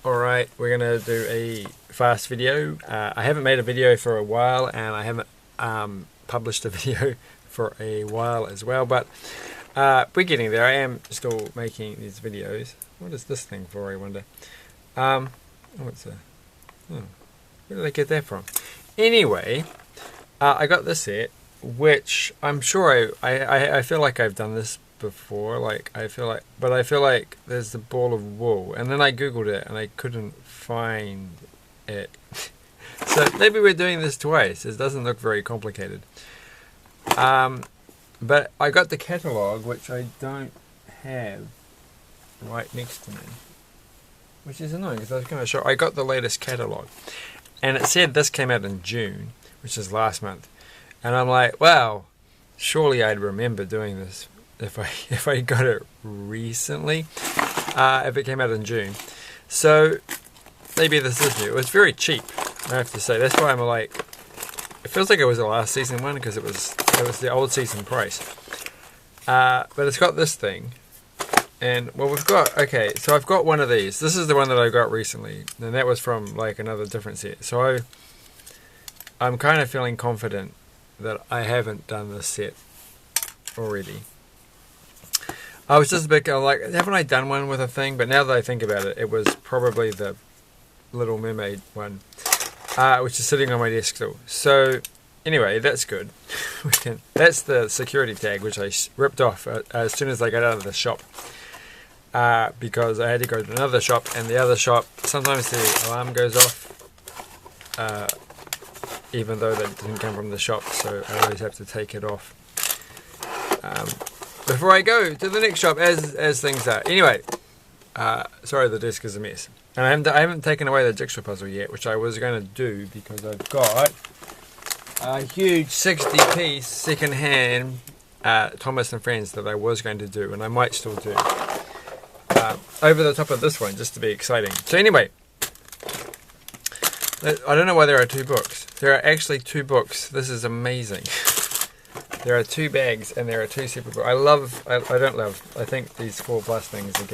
Alright, we're gonna do a fast video. I haven't made a video for a while, and I haven't published a video for a while as well, but we're getting there. I am still making these videos. What is this thing for, I wonder? Oh, where did I get that from? Anyway, I got this set, which I'm sure I feel like I've done this before. I feel like there's the ball of wool, and then I googled it and I couldn't find it. So maybe we're doing this twice. It doesn't look very complicated. But I got the catalogue, which I don't have right next to me, which is annoying because I was going to show. I got the latest catalogue, and it said this came out in June, which is last month, and I'm like, wow, surely I'd remember doing this if I got it recently, if it came out in June. So maybe this is new. It was very cheap, I have to say. That's why I'm like, it feels like it was the last season one because it was the old season price. But it's got this thing, and well, we've got, okay, so I've got one of these. This is the one that I got recently, and that was from like another different set. So I'm kind of feeling confident that I haven't done this set already. I was just a bit like, haven't I done one with a thing? But now that I think about it, it was probably the Little Mermaid one, which is sitting on my desk still. So anyway, that's good. That's the security tag, which I ripped off as soon as I got out of the shop, because I had to go to another shop, and the other shop, sometimes the alarm goes off, even though that didn't come from the shop, so I always have to take it off before I go to the next shop, as things are. Anyway, sorry, the desk is a mess, and I haven't taken away the jigsaw puzzle yet, which I was going to do because I've got a huge 60-piece second-hand Thomas and Friends that I was going to do, and I might still do, over the top of this one, just to be exciting. So anyway, I don't know why there are two books. There are actually two books. This is amazing. There are two bags and there are two separate books. I think these 4+ things are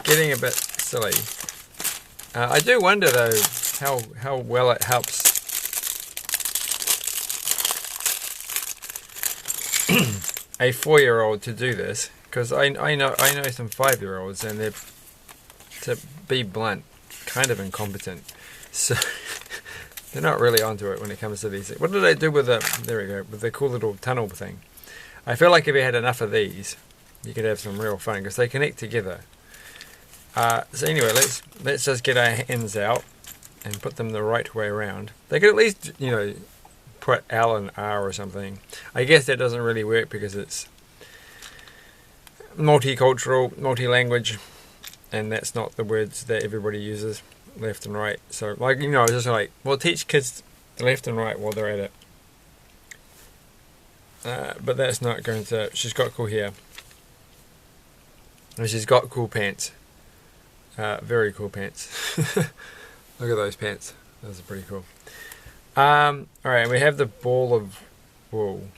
getting a bit silly. I do wonder though how well it helps a 4-year-old to do this, because I know some 5-year-olds, and they're, to be blunt, kind of incompetent. So they're not really onto it when it comes to these. What did I do with the cool little tunnel thing? I feel like if you had enough of these, you could have some real fun because they connect together. So anyway, let's just get our hands out and put them the right way around. They could at least, put L and R or something. I guess that doesn't really work because it's multicultural, multi-language, and that's not the words that everybody uses, left and right. So I was just like, well, teach kids left and right while they're at it. But that's not going to. She's got cool hair, and she's got cool pants. Very cool pants. Look at those pants. Those are pretty cool. Alright, and we have the ball of wool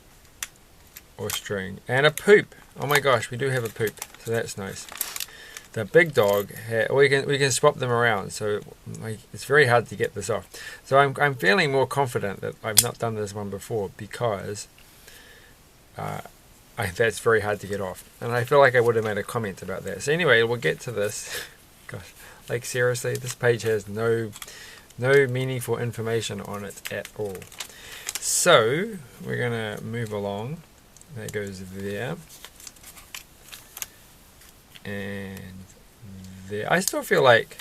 or string and a poop. Oh my gosh, we do have a poop, so that's nice. The big dog, we can swap them around, so it's very hard to get this off. So I'm feeling more confident that I've not done this one before, because that's very hard to get off, and I feel like I would have made a comment about that. So anyway, we'll get to this. Gosh, like seriously, this page has no meaningful information on it at all. So we're gonna move along. That goes there. And there. I still feel like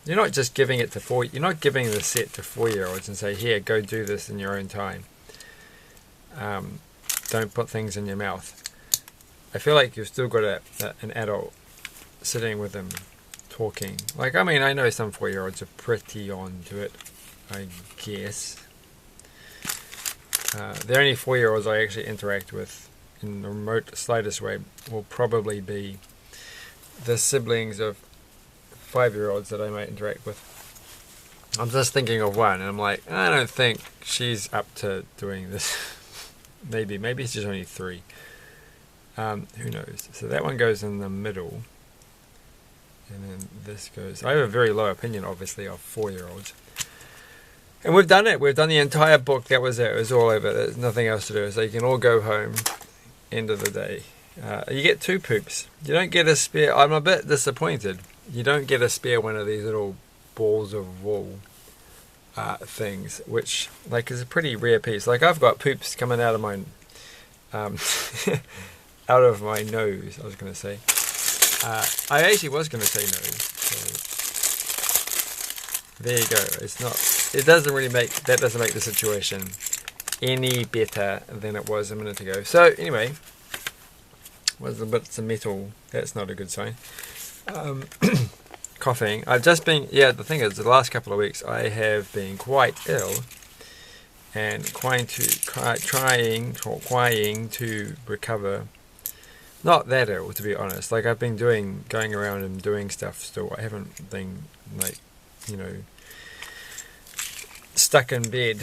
you're not just giving it to you're not giving the set to 4-year-olds and say, here, go do this in your own time. Don't put things in your mouth. I feel like you've still got an adult sitting with them talking. I know some 4-year-olds are pretty on to it, I guess. The only 4-year-olds I actually interact with in the remote slightest way will probably be the siblings of 5-year-olds that I might interact with. I'm just thinking of one, and I'm like, I don't think she's up to doing this. maybe she's only 3. Who knows? So that one goes in the middle. And then this goes. I have a very low opinion, obviously, of 4-year-olds. And we've done it. We've done the entire book. That was it. It was all over. There's nothing else to do. So you can all go home. End of the day. You get 2 poops. You don't get a spare. I'm a bit disappointed. You don't get a spare one of these little balls of wool things, which like is a pretty rare piece. Like I've got poops coming out of my out of my nose. I was going to say. I actually was going to say nose. So there you go. It's not. It doesn't really make that doesn't make the situation any better than it was a minute ago. So anyway, was a bit of metal. That's not a good sign. Coughing. I've just been. Yeah, the thing is, the last couple of weeks I have been quite ill and trying to recover. Not that ill, to be honest. Like I've been going around and doing stuff still. I haven't been like, stuck in bed,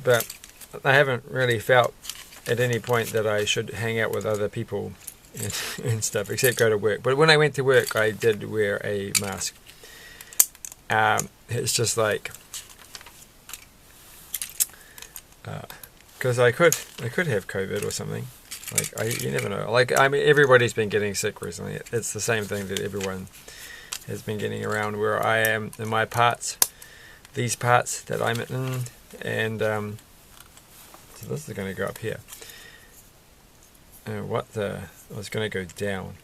but I haven't really felt at any point that I should hang out with other people and stuff, except go to work. But when I went to work, I did wear a mask. It's just like, because I could have COVID or something. Like you never know. Like I mean, everybody's been getting sick recently. It's the same thing that everyone has been getting around where I am in my parts, these parts that I'm in, and so this is going to go up here. I was going to go down.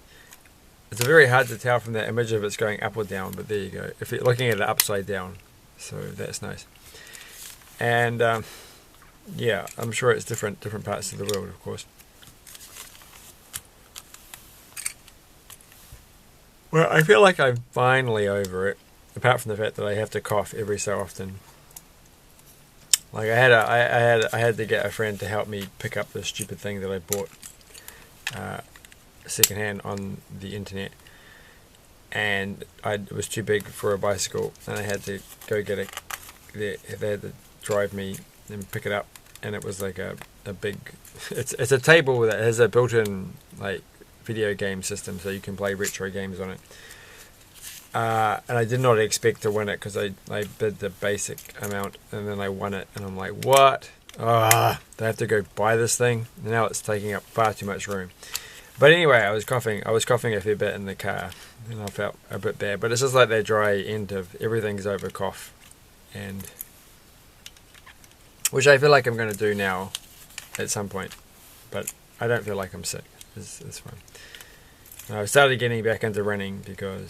It's very hard to tell from that image if it's going up or down, but there you go. If you're looking at it upside down, so that's nice. And yeah, I'm sure it's different parts of the world, of course. Well, I feel like I'm finally over it, apart from the fact that I have to cough every so often. Like I had to get a friend to help me pick up this stupid thing that I bought secondhand on the internet, and it was too big for a bicycle, and I had to go get it. They had to drive me and pick it up, and it was like a big. It's a table that has a built-in like video game system, so you can play retro games on it. And I did not expect to win it because I bid the basic amount and then I won it, and I'm like, what? I have to go buy this thing. Now it's taking up far too much room. But anyway, I was coughing a fair bit in the car, and I felt a bit bad. But it's just like that dry end of everything's over cough, and which I feel like I'm going to do now at some point. But I don't feel like I'm sick. It's fine. I've started getting back into running because,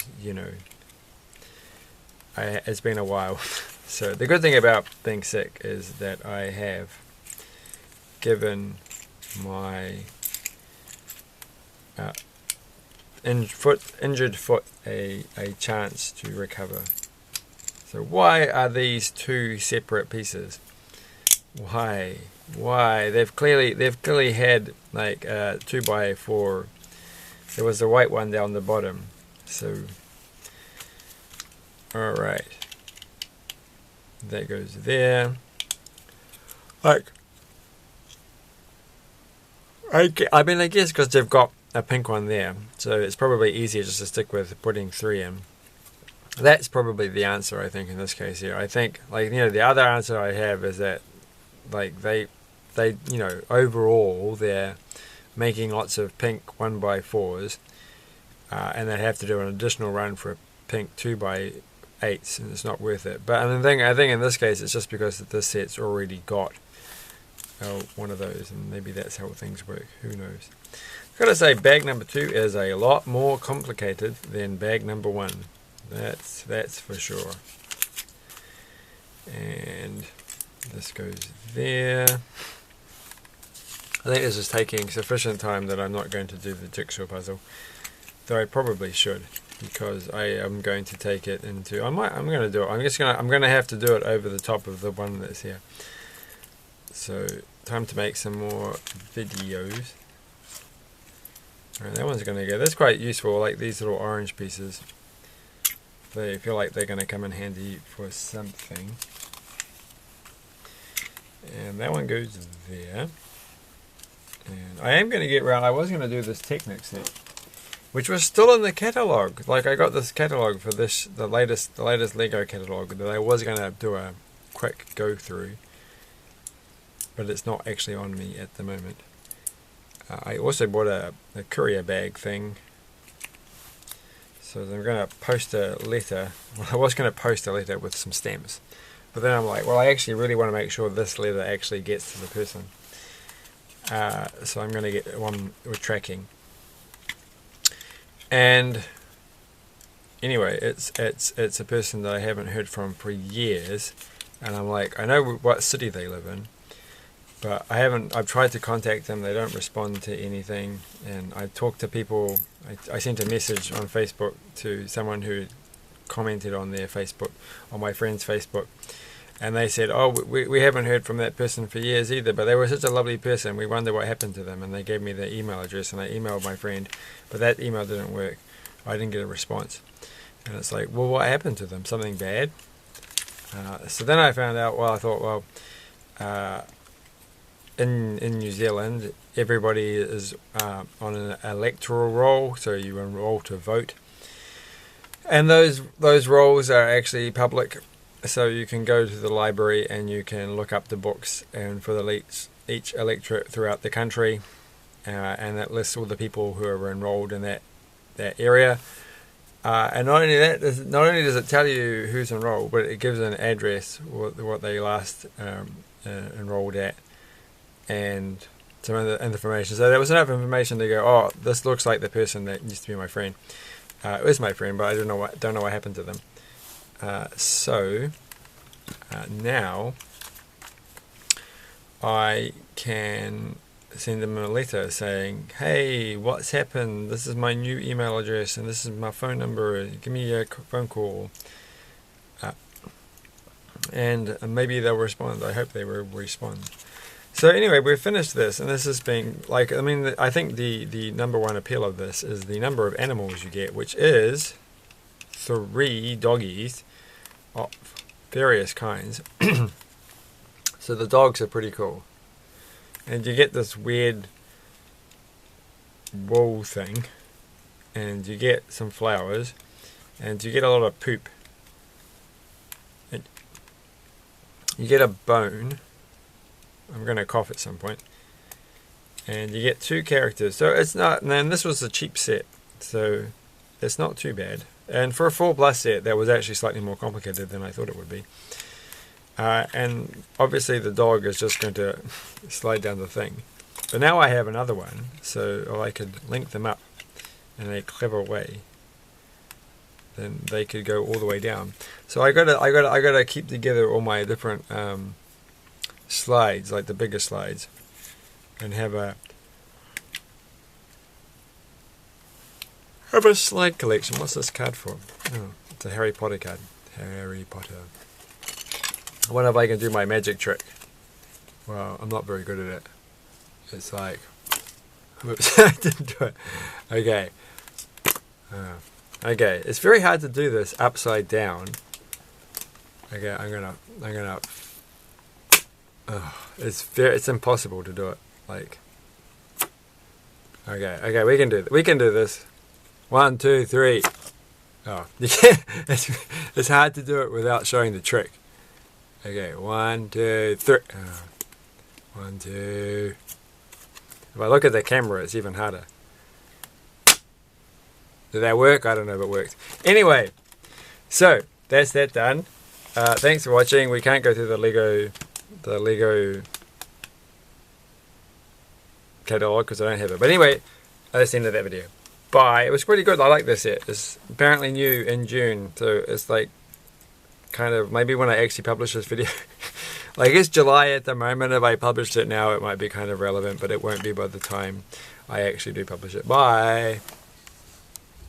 it's been a while. So the good thing about being sick is that I have given my injured foot a chance to recover. So why are these 2 separate pieces? Why? They've clearly had like 2x4. There was a white one down the bottom. So all right, that goes there. Like, I guess because they've got a pink one there, so it's probably easier just to stick with putting 3 in. That's probably the answer, I think, in this case here. I think, the other answer I have is that, like, they overall they're making lots of pink 1x4s, and they have to do an additional run for a pink 2x8s, and it's not worth it. But I think in this case it's just because this set's already got one of those, and maybe that's how things work. Who knows? I've got to say, bag number 2 is a lot more complicated than bag number 1. That's for sure. And this goes there. I think this is taking sufficient time that I'm not going to do the jigsaw puzzle, though I probably should, because I am going to take it into. I'm going to do it. I'm going to have to do it over the top of the one that's here. So time to make some more videos. Alright, that one's going to go. That's quite useful. Like these little orange pieces. They feel like they're going to come in handy for something. And that one goes there. And I am going to get around. I was going to do this Technic set, which was still in the catalogue. Like, I got this catalogue for this, the latest Lego catalogue that I was going to do a quick go through, but it's not actually on me at the moment. I also bought a courier bag thing, so I'm going to post a letter. Well, I was going to post a letter with some stamps, but then I'm like, well, I actually really want to make sure this letter actually gets to the person. So I'm going to get one with tracking. And anyway, it's a person that I haven't heard from for years, and I'm like, I know what city they live in, but I've tried to contact them. They don't respond to anything, and I talked to people. I sent a message on Facebook to someone who commented on their Facebook, on my friend's Facebook, and they said, oh, we haven't heard from that person for years either, but they were such a lovely person, we wonder what happened to them. And they gave me their email address, and I emailed my friend, but that email didn't work. I didn't get a response. And it's like, well, what happened to them? Something bad? So then I found out, well, I thought, well, in New Zealand, everybody is on an electoral roll, so you enroll to vote. And those rolls are actually public. So you can go to the library and you can look up the books and for each electorate throughout the country, and that lists all the people who are enrolled in that area. And not only does it tell you who's enrolled, but it gives an address, what they last enrolled at, and some other information. So there was enough information to go, oh, this looks like the person that used to be my friend. It was my friend, but I don't know what happened to them. So now I can send them a letter saying, hey, what's happened? This is my new email address and this is my phone number. Give me a phone call. And maybe they'll respond. I hope they will respond. So anyway, we've finished this, and this has been like, I mean, I think the number one appeal of this is the number of animals you get, which is 3 doggies of various kinds. So the dogs are pretty cool, and you get this weird wool thing, and you get some flowers, and you get a lot of poop, and you get a bone. I'm going to cough at some point. And you get 2 characters. So it's not, and this was a cheap set, so it's not too bad. And for a 4+ set, that was actually slightly more complicated than I thought it would be. And obviously the dog is just going to slide down the thing. But now I have another one, so I could link them up in a clever way. Then they could go all the way down. So I gotta keep together all my different slides, like the bigger slides, and have a slide collection. What's this card for? Oh, it's a Harry Potter card. Harry Potter. I wonder if I can do my magic trick. Well, I'm not very good at it. It's like, whoops, I didn't do it. Okay. Okay, it's very hard to do this upside down. Okay, I'm gonna it's impossible to do it. Like, okay, we can do this. 1, 2, 3. Oh, you can't. It's hard to do it without showing the trick. Okay, 1, 2, 3. 1, 2. If I look at the camera, it's even harder. Did that work? I don't know if it worked. Anyway, so that's that done. Thanks for watching. We can't go through the Lego catalog because I don't have it. But anyway, that's the end of that video. Bye. It was pretty good. I like this set. It's apparently new in June, so it's like kind of maybe when I actually publish this video. Like, it's July at the moment. If I published it now, it might be kind of relevant, but it won't be by the time I actually do publish it. Bye.